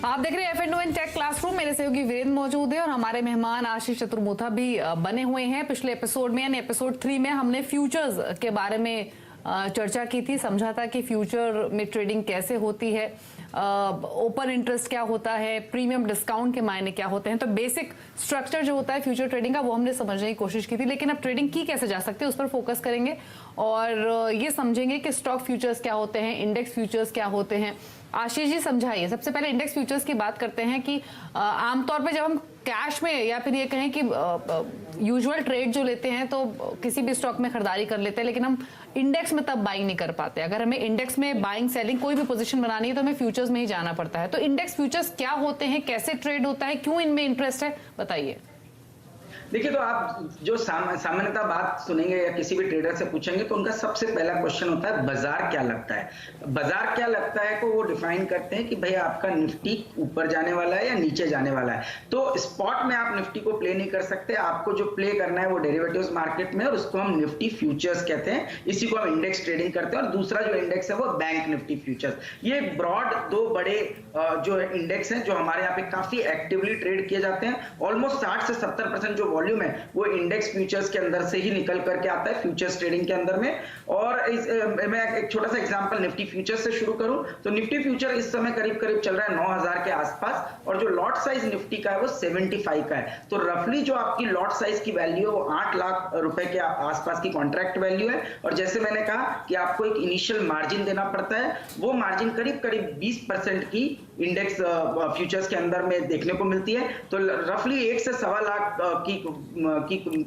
आप देख रहे हैं F&O टेक क्लासरूम। मेरे सहयोगी वीरेंद्र मौजूद है और हमारे मेहमान आशीष चतुर्मोथा भी बने हुए हैं। पिछले एपिसोड में यानी एपिसोड 3 में हमने फ्यूचर्स के बारे में चर्चा की थी, समझा था कि फ्यूचर में ट्रेडिंग कैसे होती है, ओपन इंटरेस्ट क्या होता है, प्रीमियम डिस्काउंट के मायने क्या होते हैं। तो बेसिक स्ट्रक्चर जो होता है फ्यूचर ट्रेडिंग का वो हमने समझने की कोशिश की थी। लेकिन अब ट्रेडिंग की कैसे जा सकती है उस पर फोकस करेंगे और ये समझेंगे कि स्टॉक फ्यूचर्स क्या होते हैं, इंडेक्स फ्यूचर्स क्या होते हैं। आशीष जी समझाइए। सबसे पहले इंडेक्स फ्यूचर्स की बात करते हैं कि आमतौर पे जब हम कैश में या फिर ये कहें कि यूजुअल ट्रेड जो लेते हैं तो किसी भी स्टॉक में खरीदारी कर लेते हैं, लेकिन हम इंडेक्स में तब बाइंग नहीं कर पाते। अगर हमें इंडेक्स में बाइंग सेलिंग कोई भी पोजीशन बनानी है तो हमें फ्यूचर्स में ही जाना पड़ता है। तो इंडेक्स फ्यूचर्स क्या होते हैं, कैसे ट्रेड होता है, क्यों इनमें इंटरेस्ट है, बताइए। देखिए, तो आप जो सामान्यतः बात सुनेंगे या किसी भी ट्रेडर से पूछेंगे तो उनका सबसे पहला क्वेश्चन होता है बाजार क्या लगता है। बाजार क्या लगता है को वो डिफाइन करते हैं कि भाई आपका निफ्टी ऊपर जाने वाला है या नीचे जाने वाला है। तो स्पॉट में आप निफ्टी को प्ले नहीं कर सकते, आपको जो प्ले करना है वो डेरिवेटिव्स मार्केट में, और उसको हम निफ्टी फ्यूचर्स कहते हैं। इसी को हम इंडेक्स ट्रेडिंग करते हैं। और दूसरा जो इंडेक्स है वो बैंक निफ्टी फ्यूचर्स। ये ब्रॉड दो बड़े जो इंडेक्स हैं जो हमारे यहाँ पे काफी एक्टिवली ट्रेड किए जाते हैं। ऑलमोस्ट 60 से 70% जो वॉल्यूम है वो इंडेक्स फ्यूचर्स के अंदर से ही निकल करके आता है फ्यूचर्स ट्रेडिंग के अंदर में। और मैं एक छोटा सा एग्जांपल निफ्टी फ्यूचर्स से शुरू करूं तो निफ्टी फ्यूचर इस समय करीब करीब चल रहा है 9000 के आसपास, और जो लॉट साइज निफ्टी का है वो 75 का है। तो रफली जो आपकी लॉट साइज की वैल्यू है वो 8 लाख रुपए के आसपास की कॉन्ट्रैक्ट वैल्यू है। और जैसे मैंने कहा कि आपको एक इनिशियल मार्जिन देना पड़ता है, वो मार्जिन करीब करीब 20% की इंडेक्स फ्यूचर्स के अंदर में देखने को मिलती है। तो रफली 1 से सवा लाख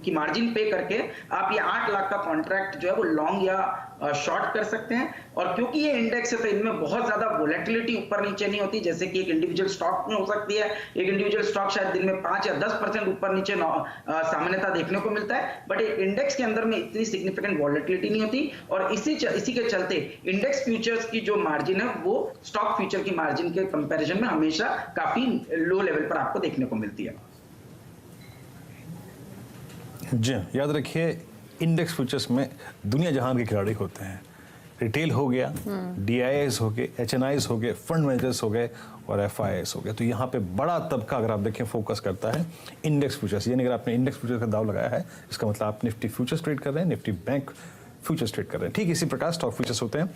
की मार्जिन पे करके आप ये 8 लाख का कॉन्ट्रैक्ट जो है वो लॉन्ग या शॉर्ट कर सकते हैं। और क्योंकि ये इंडेक्स है तो इनमें बहुत ज्यादा वोलेटिलिटी ऊपर नीचे नहीं होती, जैसे कि एक इंडिविजुअल स्टॉक में हो सकती है। एक इंडिविजुअल स्टॉक शायद दिन में 5 या 10% ऊपर नीचे सामान्यता देखने को मिलता है, बट एक इंडेक्स के अंदर में इतनी सिग्निफिकेंट वोलेटिलिटी नहीं होती। और इसी के चलते इंडेक्स फ्यूचर्स की जो मार्जिन है वो स्टॉक फ्यूचर की मार्जिन के कंपैरिजन में हमेशा काफी लो लेवल पर आपको देखने को मिलती है। जी याद रखिए, इंडेक्स फ्यूचर्स में दुनिया जहां के खिलाड़ी होते हैं। रिटेल हो गया, DIIs हो गए, HNIs हो गए, फंड मैनेजर्स हो गए और FIIs हो गए। तो यहाँ पे बड़ा तबका अगर आप देखें फोकस करता है इंडेक्स फ्यूचर्स। यानी अगर आपने इंडेक्स फ्यूचर्स का दाव लगाया है इसका मतलब आप निफ्टी फ्यूचर्स ट्रेड कर रहे हैं, निफ्टी बैंक फ्यूचर्स ट्रेड कर रहे हैं। ठीक इसी प्रकार स्टॉक फ्यूचर्स होते हैं।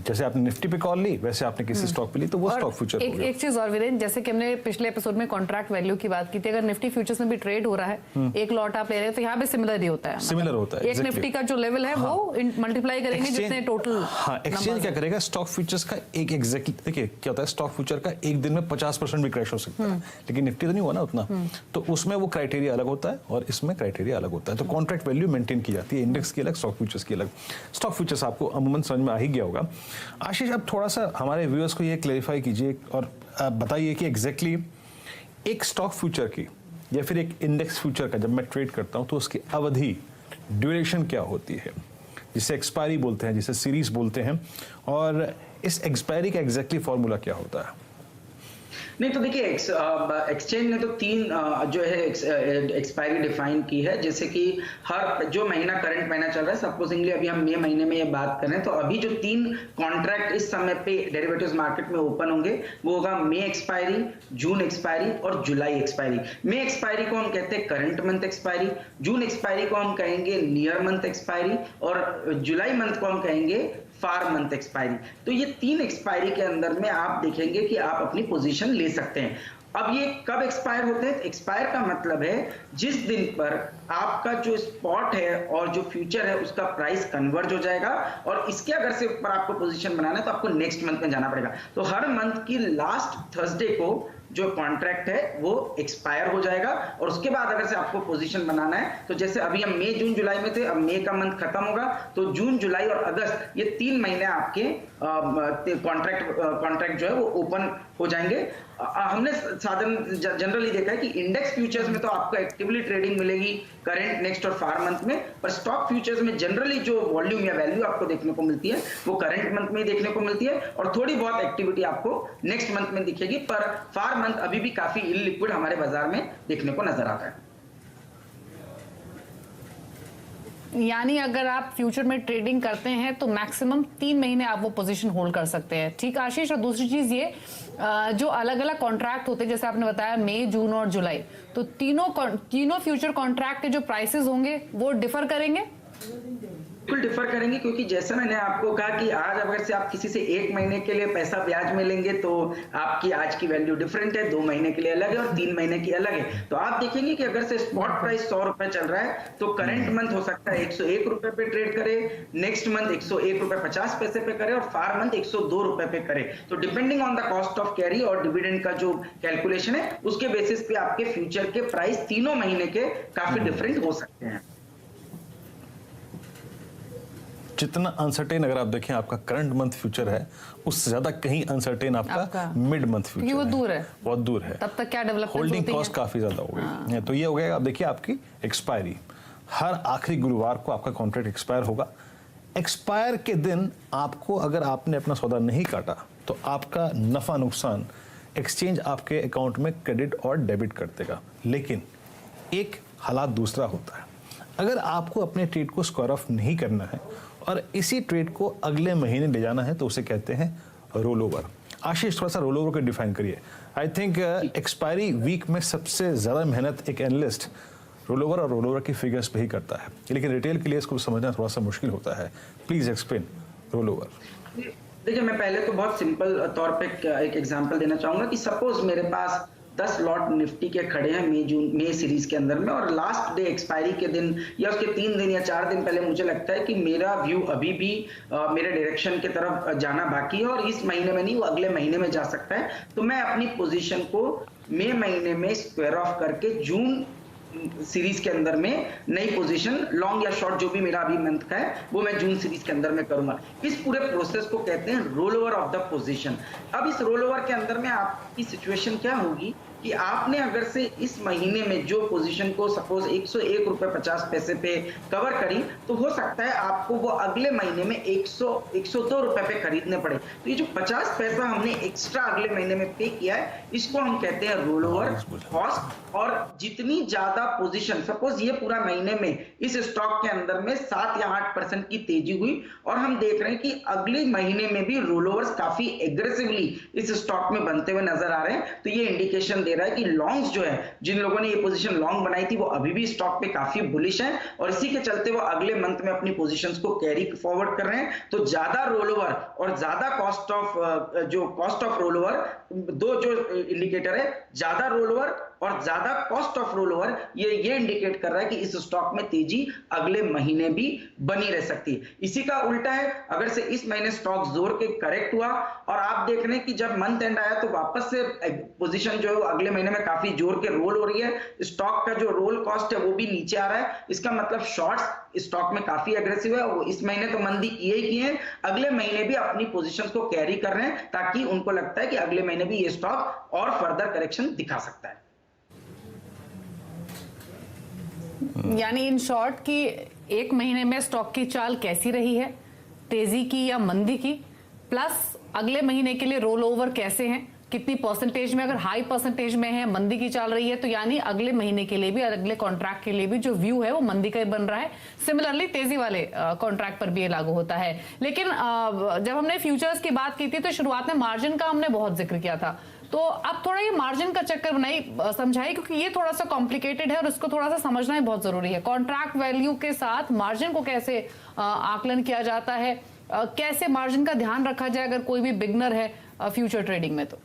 जैसे आपने निफ्टी पे कॉल ली वैसे आपने किसी स्टॉक पे ली तो वो स्टॉक फ्यूचर हो गया। एक चीज और वीरेंद्र, जैसे कि हमने पिछले एपिसोड में कॉन्ट्रैक्ट वैल्यू की बात की थी, अगर निफ्टी फ्यूचर्स में भी ट्रेड हो रहा है, एक लॉट आप ले रहे हैं तो यहाँ पे सिमिलर ही होता है। सिमिलर होता है, एक निफ्टी का जो लेवल है वो मल्टीप्लाई करेंगे जितने टोटल। हाँ, एक्सचेंज क्या करेगा, स्टॉक फ्यूचर्स का एक एग्जैक्टली देखिए क्या होता है, स्टॉक फ्यूचर का एक दिन में 50% भी क्रैश हो सकता है, लेकिन निफ्टी तो नहीं हुआ ना उतना। तो उसमें वो क्राइटेरिया अलग होता है और इसमें क्राइटेरिया अलग होता है। तो कॉन्ट्रैक्ट वैल्यू मेंटेन की जाती है, इंडेक्स की अलग, स्टॉक फ्यूचर्स की अलग। स्टॉक फ्यूचर्स आपको अमूमन समझ में आ ही गया होगा। आशीष, अब थोड़ा सा हमारे व्यूअर्स को ये क्लेरिफाई कीजिए और बताइए कि एग्जैक्टली एक स्टॉक फ्यूचर की या फिर एक इंडेक्स फ्यूचर का जब मैं ट्रेड करता हूं तो उसकी अवधि, ड्यूरेशन क्या होती है, जिसे एक्सपायरी बोलते हैं, जिसे सीरीज बोलते हैं, और इस एक्सपायरी का एग्जैक्टली फॉर्मूला क्या होता है? नहीं तो देखिए, एक्सचेंज ने तो 3 जो है एक्सपायरी डिफाइन की है। जैसे कि हर जो महीना, करंट महीना चल रहा है, सपोजिंगली अभी हम मई महीने में ये बात करें तो अभी जो 3 कॉन्ट्रैक्ट इस समय पे डेरिवेटिव्स मार्केट में ओपन होंगे वो होगा मई एक्सपायरी, जून एक्सपायरी और जुलाई एक्सपायरी। मई एक्सपायरी को हम कहते हैं करंट मंथ एक्सपायरी, जून एक्सपायरी को हम कहेंगे नियर मंथ एक्सपायरी और जुलाई मंथ को हम कहेंगे फार मंथ एक्सपायरी। तो ये 3 एक्सपायरी के अंदर में आप देखेंगे कि आप अपनी पोजीशन ले सकते हैं। अब ये कब एक्सपायर होते हैं? एक्सपायर का मतलब है जिस दिन पर आपका जो स्पॉट है और जो फ्यूचर है उसका प्राइस कन्वर्ज हो जाएगा, और इसके अगर से ऊपर आपको पोजीशन बनाना है तो आपको नेक्स्ट मंथ में जाना पड़ेगा। तो हर मंथ की लास्ट थर्सडे को जो कॉन्ट्रैक्ट है वो एक्सपायर हो जाएगा, और उसके बाद अगर से आपको पोजीशन बनाना है तो जैसे अभी हम मई, जून, जुलाई में थे, अब मई का मंथ खत्म होगा तो जून, जुलाई और अगस्त ये 3 महीने आपके कॉन्ट्रैक्ट जो है वो ओपन हो जाएंगे। हमने जनरली देखा है कि इंडेक्स फ्यूचर्स में तो आपको एक्टिवली ट्रेडिंग मिलेगी करंट, नेक्स्ट और फार मंथ में, पर स्टॉक फ्यूचर्स में जनरली जो वॉल्यूम या वैल्यू आपको देखने को मिलती है वो करंट मंथ में ही देखने को मिलती है, और थोड़ी बहुत एक्टिविटी आपको नेक्स्ट मंथ में दिखेगी, पर फार मंथ अभी भी काफी इललिक्विड हमारे बाजार में देखने को नजर आता है। यानी अगर आप फ्यूचर में ट्रेडिंग करते हैं तो मैक्सिमम 3 महीने आप वो पोजीशन होल्ड कर सकते हैं, ठीक आशीष। और दूसरी चीज ये जो अलग अलग कॉन्ट्रैक्ट होते हैं, जैसे आपने बताया मई, जून और जुलाई, तो तीनों फ्यूचर कॉन्ट्रैक्ट के जो प्राइसेस होंगे वो डिफर करेंगे? बिल्कुल डिफर करेंगे, क्योंकि जैसा मैंने आपको कहा कि आज अगर से आप किसी से 1 महीने के लिए पैसा ब्याज में लेंगे तो आपकी आज की वैल्यू डिफरेंट है, 2 महीने के लिए अलग है और 3 महीने की अलग है। तो आप देखेंगे कि अगर से स्पॉट प्राइस 100 रुपए चल रहा है तो करंट मंथ हो सकता है 101 रुपए पे ट्रेड करे, नेक्स्ट मंथ 101 रुपए 50 पैसे पे करे और फार मंथ 102 रुपए पे करे। तो depending on the cost of carry और डिविडेंड का जो कैलकुलेशन है उसके बेसिस पे आपके फ्यूचर के प्राइस तीनों महीने के काफी डिफरेंट हो सकते हैं। जितना अनसर्टेन अगर आप देखें आपका करंट मंथ फ्यूचर है, उससे ज्यादा कहीं अनसर्टेन आपका मिड मंथ फ्यूचर वो दूर है, बहुत दूर है। तब तक क्या डेवलपमेंट होल्डिंग कॉस्ट काफी ज्यादा हो गई। तो ये हो गया, आप देखिए आपकी एक्सपायरी, हर आखिरी गुरुवार को आपका कॉन्ट्रैक्ट एक्सपायर होगा। एक्सपायर के दिन आपको अगर आपने अपना सौदा नहीं काटा तो आपका नफा नुकसान एक्सचेंज आपके अकाउंट में क्रेडिट और डेबिट कर देगा। लेकिन एक हालात दूसरा होता है, अगर आपको अपने ट्रेड को स्क्वायर ऑफ नहीं करना है और इसी ट्रेड को अगले महीने ले जाना है तो उसे कहते हैं रोल ओवर। आशीष थोड़ा सा रोल ओवर को डिफाइन करिए। आई थिंक एक्सपायरी वीक में सबसे ज्यादा मेहनत एक एनालिस्ट रोल ओवर और रोल ओवर की फिगर्स पे ही करता है, लेकिन रिटेल के लिए इसको समझना थोड़ा सा मुश्किल होता है। Please explain roll over. देखिए, मैं पहले तो बहुत सिंपल तौर पे एक एग्जांपल देना चाहूंगा कि सपोज मेरे पास 10 लॉट निफ्टी के खड़े हैं मई सीरीज के अंदर में, और लास्ट डे एक्सपायरी के दिन या उसके 3 दिन या 4 दिन पहले मुझे लगता है कि मेरा व्यू अभी भी मेरे डायरेक्शन की तरफ जाना बाकी है और इस महीने में नहीं वो अगले महीने में जा सकता है, तो मैं अपनी पोजीशन को मई महीने में स्क्वायर ऑफ करके जून सीरीज के अंदर में नई पोजीशन लॉन्ग या शॉर्ट जो भी मेरा अभी मंथ का है वो मैं जून सीरीज के अंदर में करूंगा। इस पूरे प्रोसेस को कहते हैं roll over of the position. अब इस रोल ओवर के अंदर में आपकी सिचुएशन क्या होगी कि आपने अगर से इस महीने में जो पोजीशन को सपोज 101 रुपए 50 पैसे पे कवर करी, तो हो सकता है आपको वो अगले महीने में 102 रुपए पे खरीदने पड़े। तो ये जो 50 पैसा हमने एक्स्ट्रा अगले महीने में पे किया है इसको हम कहते हैं रोल ओवर कॉस्ट। और जितनी ज्यादा पोजीशन, सपोज ये पूरा महीने में इस स्टॉक के अंदर में 7 या 8% की तेजी हुई और हम देख रहे हैं कि अगले महीने में भी रोल ओवर्स काफी एग्रेसिवली इस स्टॉक में बनते हुए नजर आ रहे हैं, तो ये इंडिकेशन दे रहा है कि लॉन्ग्स जो है, जिन लोगों ने ये पोजीशन लॉन्ग बनाई थी वो अभी भी स्टॉक पे काफी बुलिश है और इसी के चलते वो अगले मंथ में अपनी पोजीशंस को कैरी फॉरवर्ड कर रहे हैं। तो ज्यादा रोल ओवर और ज्यादा कॉस्ट ऑफ रोल ओवर, दो जो इंडिकेटर है, ज्यादा रोल ओवर और ज्यादा कॉस्ट ऑफ रोल ओवर, ये इंडिकेट कर रहा है कि इस स्टॉक में तेजी अगले महीने भी बनी रह सकती है। इसी का उल्टा है, अगर से इस महीने स्टॉक जोर के करेक्ट हुआ और आप देख रहे हैं कि जब मंथ एंड आया तो वापस से पोजीशन जो है अगले महीने में काफी जोर के रोल हो रही है, स्टॉक का जो रोल कॉस्ट है वो भी नीचे आ रहा है, इसका मतलब शॉर्ट्स स्टॉक में काफी एग्रेसिव है। वो इस महीने तो मंदी किए ही किए हैं, अगले महीने भी अपनी पोजीशंस को कैरी कर रहे हैं ताकि उनको लगता है कि अगले महीने भी ये स्टॉक और फर्दर करेक्शन दिखा सकता है। यानी इन शॉर्ट की 1 महीने में स्टॉक की चाल कैसी रही है, तेजी की या मंदी की, प्लस अगले महीने के लिए रोल ओवर कैसे हैं, कितनी परसेंटेज में, अगर हाई परसेंटेज में है, मंदी की चाल रही है, तो यानी अगले महीने के लिए भी, अगले कॉन्ट्रैक्ट के लिए भी जो व्यू है वो मंदी का ही बन रहा है। सिमिलरली तेजी वाले कॉन्ट्रैक्ट पर भी ये लागू होता है। लेकिन जब हमने फ्यूचर्स की बात की थी तो शुरुआत में मार्जिन का हमने बहुत जिक्र किया था, तो अब थोड़ा ये मार्जिन का चक्कर बनाई समझाइए, क्योंकि ये थोड़ा सा कॉम्प्लिकेटेड है और इसको थोड़ा सा समझना ही बहुत जरूरी है। कॉन्ट्रैक्ट वैल्यू के साथ मार्जिन को कैसे आकलन किया जाता है, कैसे मार्जिन का ध्यान रखा जाए अगर कोई भी बिगनर है फ्यूचर ट्रेडिंग में? तो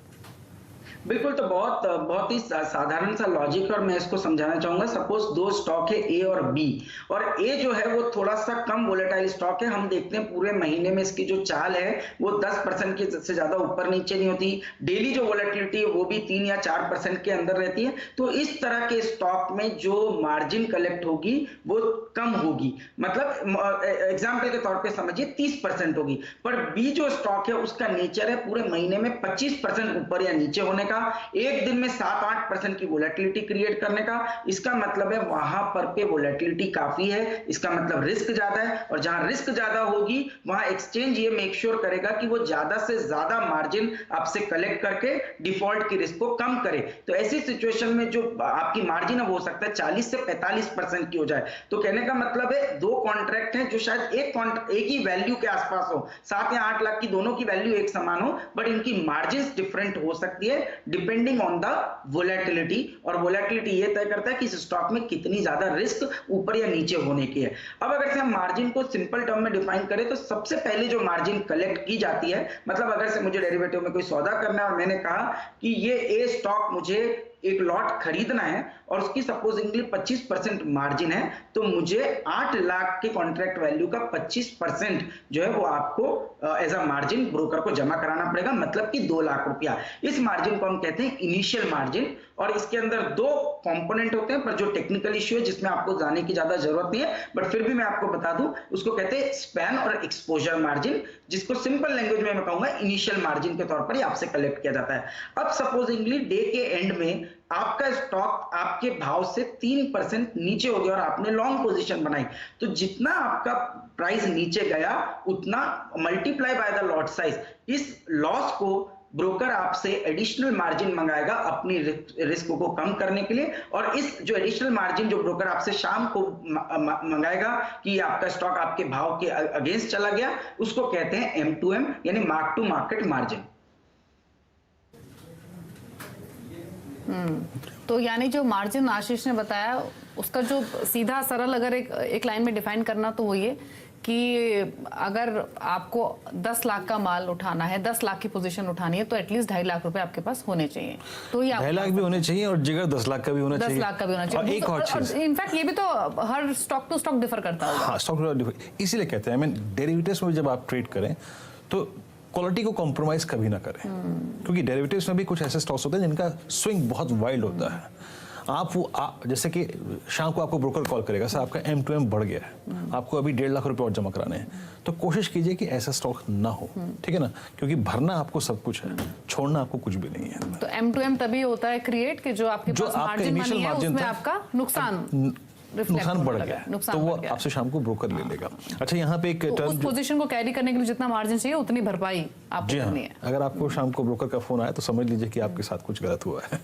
बिल्कुल, तो बहुत ही साधारण सा लॉजिक है और मैं इसको समझाना चाहूंगा। सपोज 2 स्टॉक है ए और बी, और ए जो है वो थोड़ा सा कम वोलेटाइल स्टॉक है। हम देखते हैं पूरे महीने में इसकी जो चाल है वो 10% के से ज्यादा ऊपर नीचे नहीं होती, डेली जो वोलेटिलिटी है वो भी 3 या 4% के अंदर रहती है। तो इस तरह के स्टॉक में जो मार्जिन कलेक्ट होगी वो कम होगी, मतलब एग्जाम्पल के तौर पर समझिए 30% होगी। पर बी जो स्टॉक है उसका नेचर है पूरे महीने में 25% ऊपर या नीचे होने का, का, एक दिन में 7-8% की वोलेटिलिटी क्रिएट करने का, इसका मतलब है वहां पर पे वोलेटिलिटी काफी है, इसका मतलब रिस्क ज्यादा है, और जहां रिस्क ज्यादा होगी वहां एक्सचेंज ये मेक श्योर करेगा कि वो ज्यादा से ज्यादा मार्जिन आपसे कलेक्ट करके डिफॉल्ट की रिस्क को कम करे। तो ऐसी सिचुएशन में जो आपकी मार्जिन है वो हो सकता है 40 से 45% की हो जाए। तो कहने का मतलब है दो कॉन्ट्रैक्ट हैं जो शायद एक ही वैल्यू के आसपास हो, 7 या 8 लाख की दोनों की वैल्यू एक समान हो, बट इनकी मार्जिन डिफरेंट हो सकती है डिपेंडिंग ऑन द वोलेटिलिटी, और वोलेटिलिटी ये तय करता है कि इस स्टॉक में कितनी ज्यादा रिस्क ऊपर या नीचे होने की है। अब अगर से हम मार्जिन को सिंपल टर्म में डिफाइन करें तो सबसे पहले जो मार्जिन कलेक्ट की जाती है, मतलब अगर से मुझे डेरिवेटिव में कोई सौदा करना है और मैंने कहा कि ये ए स्टॉक मुझे एक लॉट खरीदना है और उसकी सपोजिंगली 25% मार्जिन है, तो मुझे 8 लाख के कॉन्ट्रैक्ट वैल्यू का 25% जो है वो आपको एज अ मार्जिन ब्रोकर को जमा कराना पड़ेगा, मतलब कि 2 लाख रुपया। इस मार्जिन को हम कहते हैं इनिशियल मार्जिन, और इसके अंदर 2 कंपोनेंट होते हैं, पर जो टेक्निकल इश्यू है जिसमें आपको जाने की ज्यादा जरूरत नहीं है, बट फिर भी मैं आपको बता दूं, उसको कहते हैं स्पैन और एक्सपोजर मार्जिन, जिसको सिंपल लैंग्वेज में मैं कहूंगा इनिशियल मार्जिन के तौर पर ही आपसे कलेक्ट किया जाता है। अब सपोजिंगली डे के एंड में आपका स्टॉक आपके भाव से 3% नीचे हो गया और आपने लॉन्ग पोजीशन बनाई, तो जितना आपका प्राइस नीचे गया उतना multiply by the lot size, इस लॉस को ब्रोकर आपसे एडिशनल मार्जिन मंगाएगा अपनी रिस्क को कम करने के लिए, और इस जो एडिशनल मार्जिन जो ब्रोकर आपसे शाम को मंगाएगा कि आपका स्टॉक आपके भाव के अगेंस्ट चला गया, उसको कहते हैं M2M यानी मार्क टू मार्केट मार्जिन। तो यानी जो मार्जिन आशीष ने बताया उसका जो सीधा सरल अगर एक लाइन में डिफाइन करना तो वो ये कि अगर आपको 10 लाख का माल उठाना है, 10 लाख की पोजीशन उठानी है, तो एटलीस्ट 2.5 लाख रुपए आपके पास होने चाहिए। तो ये 2.5 लाख भी होने चाहिए और जिगर 10 लाख का भी होना चाहिए। 10 लाख का भी होना चाहिए। और एक और चीज, इनफैक्ट ये भी तो हर स्टॉक टू स्टॉक डिफर करता होगा। हाँ, स्टॉक टू स्टॉक, इसीलिए कहते हैं डेरिवेटिव्स में जब आप ट्रेड करें तो क्वालिटी को कॉम्प्रोमाइज कभी ना करें, क्योंकि डेरिवेटिव्स में भी कुछ ऐसे स्टॉक्स होते हैं जिनका स्विंग बहुत वाइल्ड होता है। जैसे कि शाम को आपको ब्रोकर कॉल करेगा, सर आपका M2M बढ़ गया है, आपको अभी 1.5 लाख रुपए और जमा कराने हैं, तो कोशिश कीजिए कि ऐसा स्टॉक ना हो, ठीक है ना, क्योंकि भरना आपको सब कुछ है, छोड़ना आपको कुछ भी नहीं है। तो M2M तभी होता है क्रिएट कि जो आपके पास मार्जिन मनी है उसमें आपका नुकसान बढ़ गया, तो वो आपसे शाम को ब्रोकर ले लेगा। अच्छा, यहाँ पे एक तो उस पोजीशन को कैरी करने के लिए जितना मार्जिन चाहिए उतनी भरपाई आपको करनी है। अगर आपको शाम को ब्रोकर का फोन आया तो समझ लीजिए कि आपके साथ कुछ गलत हुआ है।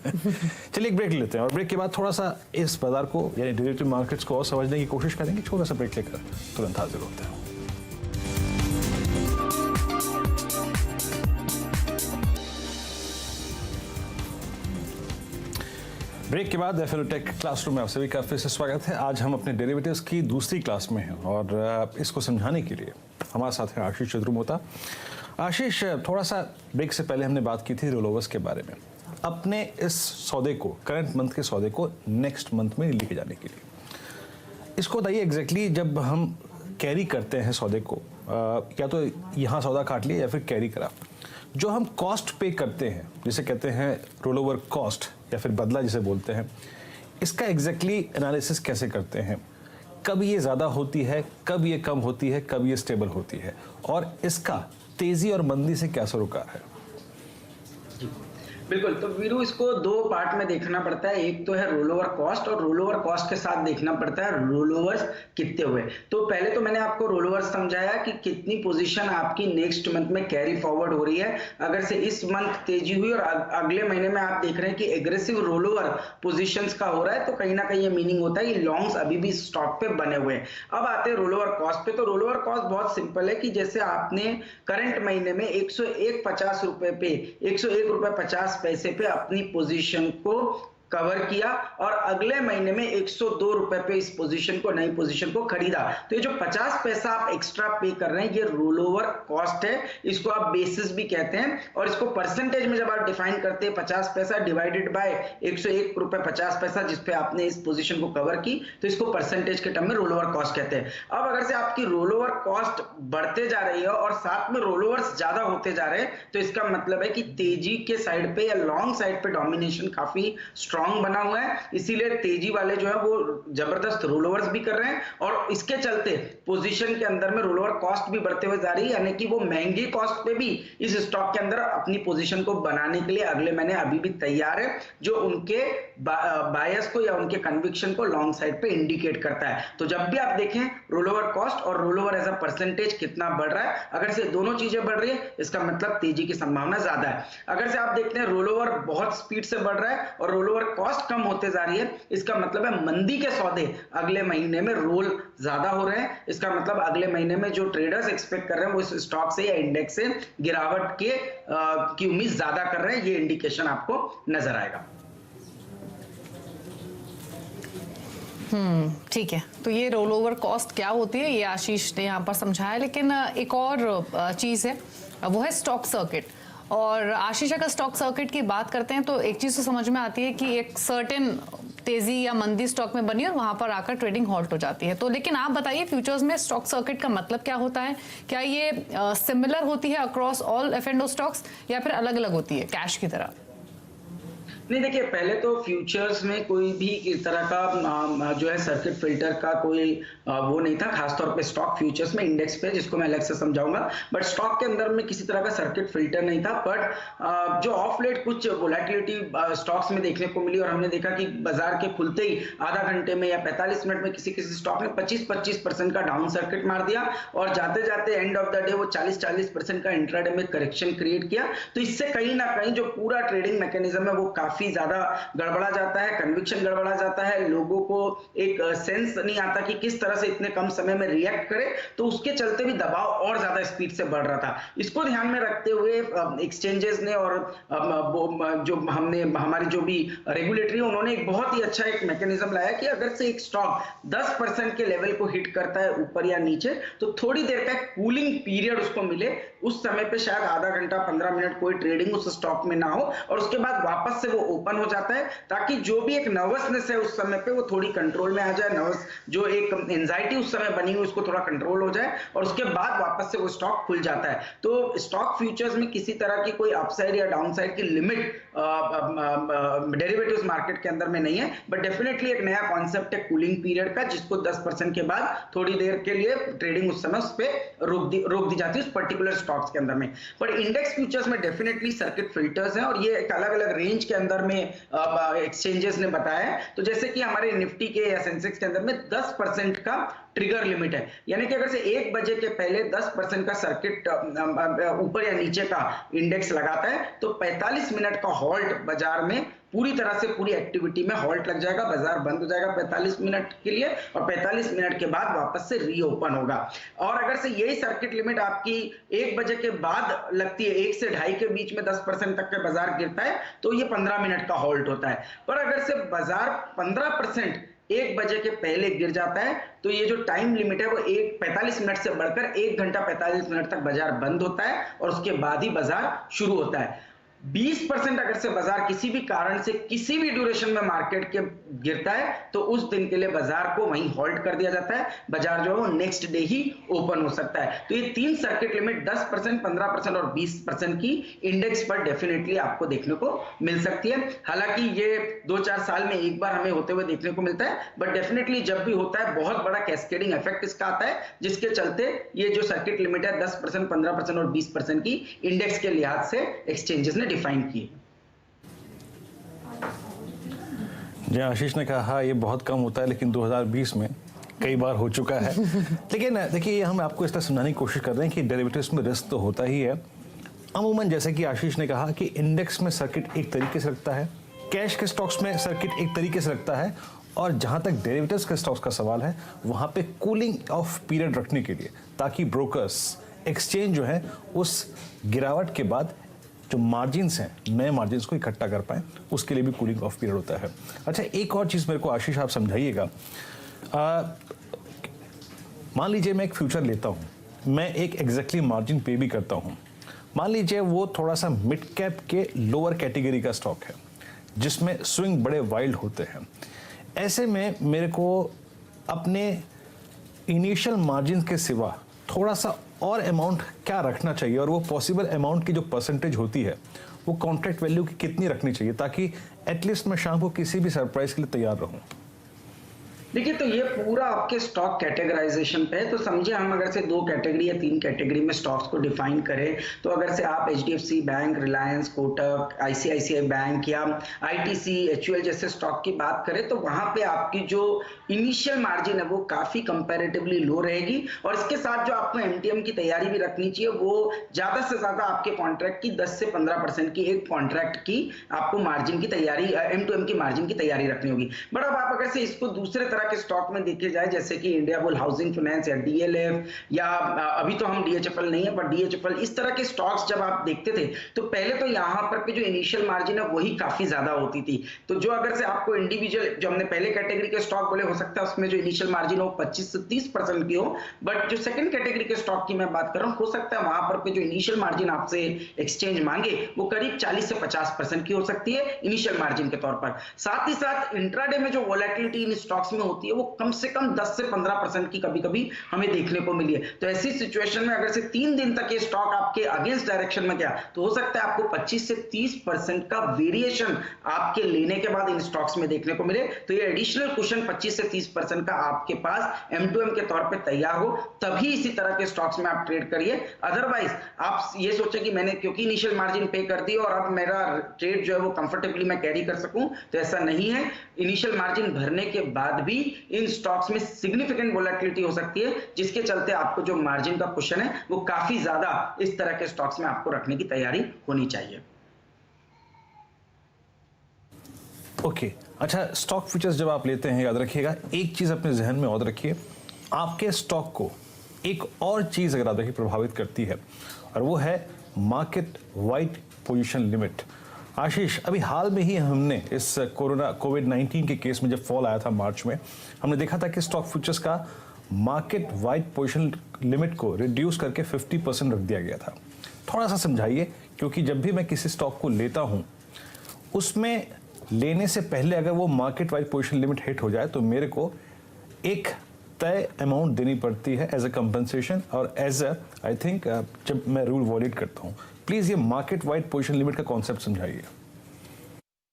चलिए एक ब्रेक लेते हैं और ब्रेक के बाद थोड़ा सा इस बाजार को यानी डेरिवेटिव मार्केट्स को और समझने की कोशिश करेंगे। छोटा सा ब्रेक लेकर तुरंत हाजिर होते हैं। ब्रेक के बाद एफएलओ टेक क्लासरूम में आप सभी का फिर से स्वागत है। आज हम अपने डेरिवेटिव्स की दूसरी क्लास में हैं और इसको समझाने के लिए हमारे साथ है आशीष चतुर्मोता। आशीष, थोड़ा सा ब्रेक से पहले हमने बात की थी रोलोवर्स के बारे में, अपने इस सौदे को, करंट मंथ के सौदे को नेक्स्ट मंथ में लेके जाने के लिए। इसको बताइए एग्जैक्टली जब हम कैरी करते हैं सौदे को, या तो यहाँ सौदा काट लिया या फिर कैरी करा, जो हम कॉस्ट पे करते हैं जिसे कहते हैं रोलोवर कॉस्ट या फिर बदला जिसे बोलते हैं, इसका एग्जैक्टली एनालिसिस कैसे करते हैं? कब ये ज़्यादा होती है, कब ये कम होती है, कब ये स्टेबल होती है, और इसका तेज़ी और मंदी से क्या सरोकार है? बिल्कुल, तो वीरू इसको 2 पार्ट में देखना पड़ता है। एक तो है रोलोवर कॉस्ट, और रोलोवर कॉस्ट के साथ देखना पड़ता है रोलोवर्स कितने हुए। तो पहले तो मैंने आपको रोलोवर्स समझाया कि कितनी पोजीशन आपकी नेक्स्ट मंथ में कैरी फॉरवर्ड हो रही है। अगर से इस मंथ तेजी हुई और अगले महीने में आप देख रहे हैं कि एग्रेसिव रोलोवर पोजीशंस का हो रहा है, तो कहीं ना कहीं ये मीनिंग होता है कि लॉन्ग्स अभी भी स्टॉक पे बने हुए हैं। अब आते हैं रोलोवर कॉस्ट पे। तो रोलोवर कॉस्ट बहुत सिंपल है कि जैसे आपने करंट महीने में 101.50 रुपए पे 101.50 पैसे पे अपनी पोजीशन को कवर किया और अगले महीने में 102 रुपए पे इस पोजीशन को, नई पोजीशन को खरीदा, तो ये जो 50 पैसा आप एक्स्ट्रा पे कर रहे हैं ये रोलोवर कॉस्ट है। इसको आप बेसिस भी कहते हैं, और इसको परसेंटेज में जब आप डिफाइन करते हैं 50 पैसा डिवाइडेड बाय 101.50 पैसा जिस पे आपने इस पोजीशन को कवर की, तो इसको परसेंटेज के टर्म में रोलोवर कॉस्ट कहते हैं। अब अगर से आपकी रोलोवर कॉस्ट बढ़ते जा रही है और साथ में रोलोवर्स ज्यादा होते जा रहे हैं, तो इसका मतलब है कि तेजी के साइड पे या लॉन्ग साइड पे डोमिनेशन काफी स्ट्रॉन्ग स्ट्रांग बना हुआ है, इसीलिए तेजी वाले जो है वो जबरदस्त रोलओवर्स भी कर रहे हैं और इसके चलते पोजीशन के अंदर में रोलओवर कॉस्ट भी बढ़ते हुए जा रही है, यानी कि वो महंगी कॉस्ट पे भी इस स्टॉक के अंदर अपनी पोजीशन को बनाने के लिए अगले महीने अभी भी तैयार है, जो उनके बायस को या उनके कन्विक्शन को लॉन्ग साइड पे इंडिकेट करता है। तो जब भी आप देखें रोलओवर कॉस्ट और रोलओवर एज अ परसेंटेज कितना बढ़ रहा है, अगर से दोनों चीजें बढ़ रही है इसका मतलब तेजी की संभावना ज्यादा है। अगर से आप देखते हैं रोलओवर बहुत स्पीड से बढ़ रहा है और रोलओवर कॉस्ट कम होते जा रही है, इसका मतलब है मंदी के सौदे अगले महीने में रोल ज्यादा हो रहे हैं। इसका मतलब अगले महीने में जो ट्रेडर्स एक्सपेक्ट कर रहे हैं वो इस स्टॉक से या इंडेक्स से गिरावट की उम्मीद ज्यादा कर रहे हैं, ये इंडिकेशन आपको नजर आएगा। ठीक है, तो ये रोल ओवर कॉस्ट क्या होती है ये आशीष ने यहाँ पर समझाया, लेकिन एक और चीज़ है वो है स्टॉक सर्किट। और आशीष अगर स्टॉक सर्किट की बात करते हैं तो एक चीज़ तो समझ में आती है कि एक सर्टेन तेजी या मंदी स्टॉक में बनी और वहां पर आकर ट्रेडिंग हॉल्ट हो जाती है। तो लेकिन आप बताइए फ्यूचर्स में स्टॉक सर्किट का मतलब क्या होता है? क्या ये सिमिलर होती है अक्रॉस ऑल F&O स्टॉक्स या फिर अलग अलग होती है कैश की तरह? नहीं, देखिए पहले तो फ्यूचर्स में कोई भी इस तरह का जो है सर्किट फिल्टर का कोई वो नहीं था, खासतौर पे स्टॉक फ्यूचर्स में, इंडेक्स पे जिसको मैं अलग से समझाऊंगा, बट स्टॉक के अंदर में किसी तरह का सर्किट फिल्टर नहीं था। बट जो ऑफ लेट कुछ वोलेटिलिटी स्टॉक्स में देखने को मिली और हमने देखा कि बाजार के खुलते ही आधा घंटे में या 45 मिनट में किसी किसी स्टॉक ने 25% का डाउन सर्किट मार दिया और जाते जाते एंड ऑफ द डे वो 40% का इंट्राडे में करेक्शन क्रिएट किया। तो इससे कहीं ना कहीं जो पूरा ट्रेडिंग मैकेनिज्म है वो काफी ज्यादा गड़बड़ा जाता है, कन्विक्शन गड़बड़ा जाता है, लोगों को एक सेंस नहीं आता कि किस तरह से इतने कम समय में रिएक्ट करे, तो उसके चलते भी दबाव और ज्यादा स्पीड से बढ़ रहा था। इसको ध्यान में रखते हुए एक्सचेंजेस ने और जो हमने हमारी जो भी रेगुलेटरी उन्होंने एक बहुत ही अच्छा एक मैकेनिज्म लाया कि अगर से एक स्टॉक 10% के लेवल को हिट करता है ऊपर या नीचे, तो थोड़ी देर का कूलिंग पीरियड उसको मिले। उस समय पे शायद आधा घंटा 15 मिनट कोई ट्रेडिंग उस स्टॉक में ना हो और उसके बाद वापस से वो ओपन हो जाता है, ताकि जो भी एक नर्वसनेस है उस समय पे वो थोड़ी कंट्रोल में आ जाए, नर्वस जो एक एंजाइटी उस समय बनी हुई उसको थोड़ा कंट्रोल हो जाए और उसके बाद वापस से वो स्टॉक खुल जाता है। तो स्टॉक फ्यूचर्स में किसी तरह की कोई अपसाइड या डाउनसाइड की लिमिट डेरिवेटिव्स मार्केट के अंदर में नहीं है, बट डेफिनेटली एक नया कॉन्सेप्ट है कूलिंग पीरियड का, जिसको 10% के बाद थोड़ी देर के लिए ट्रेडिंग उस समय उस पर रोक दी जाती है उस पर्टिकुलर स्टॉक्स के अंदर में। पर इंडेक्स फ्यूचर्स में डेफिनेटली सर्किट फिल्टर्स हैं और ये एक अलग अलग रेंज के अंदर में एक्सचेंजेस ने बताया है। तो जैसे कि हमारे निफ्टी के या सेंसेक्स के अंदर में 10% का ट्रिगर लिमिट है, यानी कि अगर से 1 बजे के पहले 10% का सर्किट ऊपर या नीचे का इंडेक्स लगाता है तो 45 मिनट का हॉल्ट बाजार में पूरी तरह से पूरी एक्टिविटी में हॉल्ट लग जाएगा, बाजार बंद हो जाएगा 45 मिनट के लिए और 45 मिनट के बाद वापस से रीओपन होगा। और अगर से यही सर्किट लिमिट आपकी 1 बजे के बाद लगती है, 1 से 2:30 के बीच में 10% तक के बाजार गिरता है तो ये 15 मिनट का हॉल्ट होता है। पर अगर से बाजार 15% 1 बजे के पहले गिर जाता है तो ये जो टाइम लिमिट है वो 45 मिनट से बढ़कर 1 घंटा 45 मिनट तक बाजार बंद होता है और उसके बाद ही बाजार शुरू होता है। 20% अगर से बाजार किसी भी कारण से किसी भी ड्यूरेशन में मार्केट के गिरता है तो उस दिन के लिए बाजार को वहीं होल्ड कर दिया जाता है, बाजार जो है वो नेक्स्ट डे ही ओपन हो सकता है। तो ये 3 सर्किट लिमिट 10%, 15% और 20% की इंडेक्स पर डेफिनेटली आपको देखने को मिल सकती है। हालांकि ये 2-4 साल में एक बार हमें होते हुए देखने को मिलता है, बट डेफिनेटली जब भी होता है बहुत बड़ा कैस्केडिंग इफेक्ट इसका आता है, जिसके चलते ये जो सर्किट लिमिट है 10%, 15% और 20% की इंडेक्स के लिहाज से एक्सचेंजेस ने डिफाइन की। जी, आशीष ने कहा ये बहुत कम होता है लेकिन 2020 में कई बार हो चुका है। लेकिन देखिए ये हम आपको इस तरह समझाने की कोशिश कर रहे हैं कि डेरिवेटिव्स में रिस्क तो होता ही है। अमूमन जैसे कि आशीष ने कहा कि इंडेक्स में सर्किट एक तरीके से लगता है, कैश के स्टॉक्स में सर्किट एक तरीके से लगता है, और जहां तक डेरिवेटिव्स के स्टॉक्स का सवाल है वहां पे कूलिंग ऑफ पीरियड रखने के लिए, ताकि ब्रोकर्स एक्सचेंज जो है उस गिरावट के बाद जो मार्जिन्स हैं नए मार्जिन्स को इकट्ठा कर पाएं, उसके लिए भी कूलिंग ऑफ पीरियड होता है। अच्छा, एक और चीज़ मेरे को आशीष आप समझाइएगा। मान लीजिए मैं एक फ्यूचर लेता हूँ, मैं एक एग्जैक्टली मार्जिन पे भी करता हूँ। मान लीजिए वो थोड़ा सा मिड कैप के लोअर कैटेगरी का स्टॉक है जिसमें स्विंग बड़े वाइल्ड होते हैं। ऐसे में मेरे को अपने इनिशियल मार्जिन के सिवा थोड़ा सा और अमाउंट क्या रखना चाहिए और वो पॉसिबल अमाउंट की जो परसेंटेज होती है वो कॉन्ट्रैक्ट वैल्यू की कितनी रखनी चाहिए, ताकि एटलीस्ट मैं शाम को किसी भी सरप्राइज के लिए तैयार रहूं। देखिए, तो ये पूरा आपके स्टॉक कैटेगराइजेशन पे है। तो समझे, हम अगर से 2 कैटेगरी या 3 कैटेगरी में स्टॉक्स को डिफाइन करें, तो अगर से आप HDFC bank, Reliance, Kotak, ICICI bank या ITC, HUL जैसे स्टॉक की बात करें, तो वहां पे आपकी जो इनिशियल मार्जिन है वो काफी कंपैरेटिवली लो रहेगी। और इसके साथ जो आपको MTM की तैयारी भी रखनी चाहिए, वो ज्यादा से ज्यादा आपके कॉन्ट्रैक्ट की 10 से 15% की एक कॉन्ट्रैक्ट की आपको मार्जिन की तैयारी, M2M की मार्जिन की तैयारी रखनी होगी। बट अब आप अगर से इसको दूसरे तरह के स्टॉक में देखे जाए, जैसे कि इंडियाबुल हाउसिंग फाइनेंस या DLF, या अभी तो हम DHFL नहीं है, पर DHFL, इस तरह के स्टॉक्स जब आप देखते थे तो पहले तो यहाँ पर के जो इनिशियल मार्जिन है वही काफी ज्यादा होती थी। तो जो अगर से आपको इंडिविजुअल, जो हमने पहले कैटेगरी के स्टॉक बोले, हो सकता है उसमें जो इनिशियल मार्जिन हो 25 से 30% की हो, बट जो सेकंड कैटेगरी के स्टॉक की मैं बात कर रहा हूँ, हो सकता है वहां पर जो इनिशियल मार्जिन आपसे एक्सचेंज मांगे वो करीब 40 से 50% की हो सकती है इनिशियल मार्जिन के तौर पर। साथ ही साथ इंट्राडे में जो वोलेटिलिटी इन स्टॉक्स में होती है वो कम से कम 10 से 15% की कभी कभी हमें देखने को मिली है। तो ऐसी सिचुएशन में अगर से 3 दिन तक ये स्टॉक आपके अगेंस्ट डायरेक्शन में गया, तो हो सकता है आपको 25 से 30% का वेरिएशन आपके लेने के बाद इन स्टॉक्स में देखने को मिले। तो ये एडिशनल कुशन 25 से 30% का आपके पास M2M के तौर पे तैयार हो, तभी इसी तरह के स्टॉक्स में आप ट्रेड करिए। अदरवाइज आप ये सोचें कि मैंने क्योंकि इनिशियल मार्जिन पे कर दी और अब मेरा ट्रेड जो है वो कंफर्टेबली मैं कैरी कर सकूं, तो ऐसा नहीं है। इनिशियल मार्जिन भरने के बाद भी इन स्टॉक्स में सिग्निफिकेंट वोलेटिलिटी हो सकती है, जिसके चलते आपको जो मार्जिन का कुशन है वो काफी ज्यादा इस तरह के स्टॉक्स में आपको रखने की तैयारी होनी चाहिए। ओके, अच्छा, स्टॉक फ्यूचर्स जब आप लेते हैं, याद रखिएगा एक चीज अपने जहन में और रखिए, आपके स्टॉक को एक और चीज अगर आप देखिए प्रभावित करती है, और वो है मार्केट वाइड पोजीशन लिमिट। आशीष, अभी हाल में ही हमने इस कोविड-19 के केस में जब फॉल आया था मार्च में, हमने देखा था कि स्टॉक फ्यूचर्स का मार्केट वाइड पोजीशन लिमिट को रिड्यूस करके 50% रख दिया गया था। थोड़ा सा समझाइए, क्योंकि जब भी मैं किसी स्टॉक को लेता हूं, उसमें लेने से पहले अगर वो market wide position limit hit हो जाए तो मेरे को एक तय अमाउंट देनी पड़ती है एज अ कंपनसेशन और एज अ, आई थिंक, जब मैं रूल वॉलिड करता हूं। प्लीज ये मार्केट वाइड पोजीशन लिमिट का कॉन्सेप्ट समझाइए।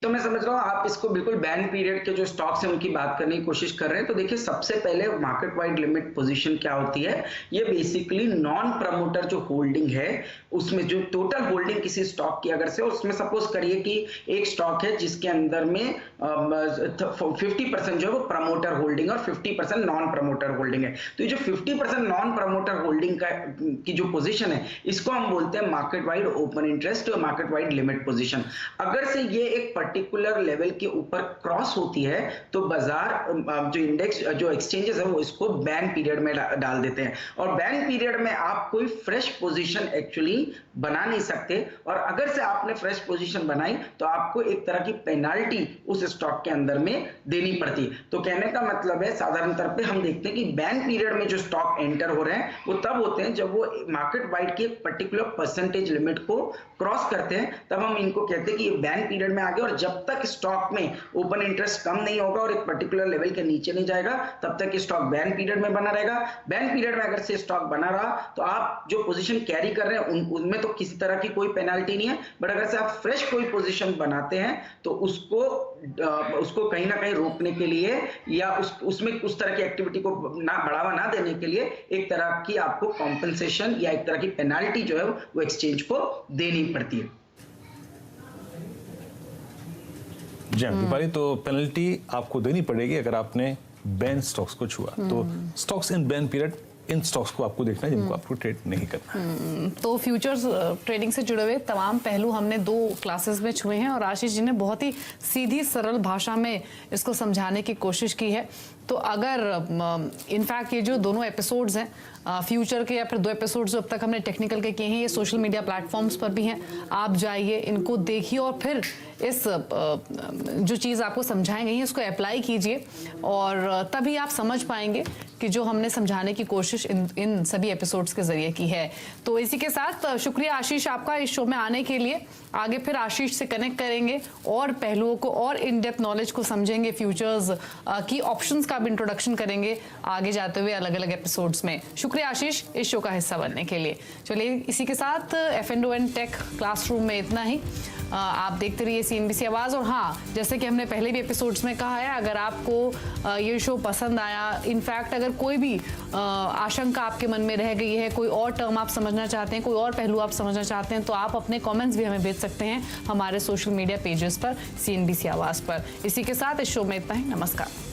तो मैं समझ रहा हूँ आप इसको बिल्कुल बैन पीरियड के जो स्टॉक्स हैं उनकी बात करने की कोशिश कर रहे हैं। तो देखिए, सबसे पहले मार्केट वाइड लिमिट पोजीशन क्या होती है? ये बेसिकली नॉन प्रमोटर जो होल्डिंग है, उसमें जो टोटल होल्डिंग किसी स्टॉक की अगर से, उसमें सपोज करिए कि एक स्टॉक है जिसके अंदर में 50% जो है वो प्रमोटर होल्डिंग और 50% नॉन प्रमोटर होल्डिंग है। तो ये जो 50% नॉन प्रमोटर होल्डिंग की जो पोजीशन है, इसको हम बोलते हैं मार्केट वाइड ओपन इंटरेस्ट और मार्केट वाइड लिमिट पोजीशन। अगर से ये एक पर्टिकुलर लेवल के ऊपर क्रॉस होती है तो बाजार जो इंडेक्स, जो एक्सचेंजेस है, वो इसको बैन पीरियड में डाल देते हैं। और बैन पीरियड में आप कोई फ्रेश पोजीशन एक्चुअली बना नहीं सकते, और अगर से आपने फ्रेश पोजीशन बनाई तो आपको एक तरह की पेनाल्टी उस स्टॉक के अंदर में देनी पड़ती है। तो कहने का मतलब है, साधारण तौर पे हम देखते हैं कि बैन पीरियड में जो स्टॉक एंटर हो रहे हैं वो तब होते हैं जब वो मार्केट वाइड की एक पर्टिकुलर परसेंटेज लिमिट को क्रॉस करते हैं, तब हम इनको कहते हैं कि ये बैन पीरियड में आ गए। और जब तक स्टॉक में ओपन इंटरेस्ट कम नहीं होगा और एक पर्टिकुलर लेवल के नीचे नहीं जाएगा, तब तक स्टॉक बैन पीरियड में बना रहेगा। बैन पीरियड में अगर से स्टॉक बना रहा तो आप जो पोजीशन कैरी कर रहे हैं उनमें तो किसी तरह की कोई पेनाल्टी नहीं है, बट अगर से आप फ्रेश कोई पोजीशन बनाते हैं तो उसको कहीं ना कहीं रोकने के लिए या उसमें उस तरह की एक्टिविटी को बढ़ावा ना देने के लिए एक तरह की आपको कॉम्पेंसेशन या एक तरह की पेनाल्टी जो है वो एक्सचेंज को देनी पड़ती है। जी, दीपाली, तो पेनल्टी आपको देनी पड़ेगी अगर आपने बैन स्टॉक्स को छुआ। तो स्टॉक्स इन बैन पीरियड, इन स्टॉक्स को आपको देखना है जिनको आपको ट्रेड नहीं करना है। तो फ्यूचर्स ट्रेडिंग से जुड़े हुए तमाम पहलू हमने 2 क्लासेस में छुए हैं और आशीष जी ने बहुत ही सीधी सरल भाषा में इसको समझाने की कोशिश की है। तो अगर इनफैक्ट ये जो दोनों एपिसोड्स हैं फ्यूचर के, या फिर 2 एपिसोड्स जो अब तक हमने टेक्निकल के किए हैं, ये सोशल मीडिया प्लेटफॉर्म्स पर भी हैं, आप जाइए, इनको देखिए और फिर इस जो चीज़ आपको समझाई गई है इसको अप्लाई कीजिए, और तभी आप समझ पाएंगे कि जो हमने समझाने की कोशिश इन सभी एपिसोड्स के जरिए की है। तो इसी के साथ शुक्रिया आशीष आपका इस शो में आने के लिए। आगे फिर आशीष से कनेक्ट करेंगे और पहलुओं को और इन डेप्थ नॉलेज को समझेंगे, फ्यूचर्स की ऑप्शंस का अब इंट्रोडक्शन करेंगे आगे जाते हुए अलग अलग एपिसोड्स में। शुक्रिया आशीष इस शो का हिस्सा बनने के लिए। चलिए इसी के साथ F&O एंड टेक क्लासरूम में इतना ही। आप देखते रहिए CNBC आवाज। और हाँ, जैसे कि हमने पहले भी एपिसोड्स में कहा है, अगर आपको ये शो पसंद आया, इनफैक्ट अगर कोई भी आशंका आपके मन में रह गई है, कोई और टर्म आप समझना चाहते हैं, कोई और पहलू आप समझना चाहते हैं, तो आप अपने कमेंट्स भी हमें भेज सकते हैं हमारे सोशल मीडिया पेजेस पर, CNBC आवाज पर। इसी के साथ इस शो में इतना ही। नमस्कार।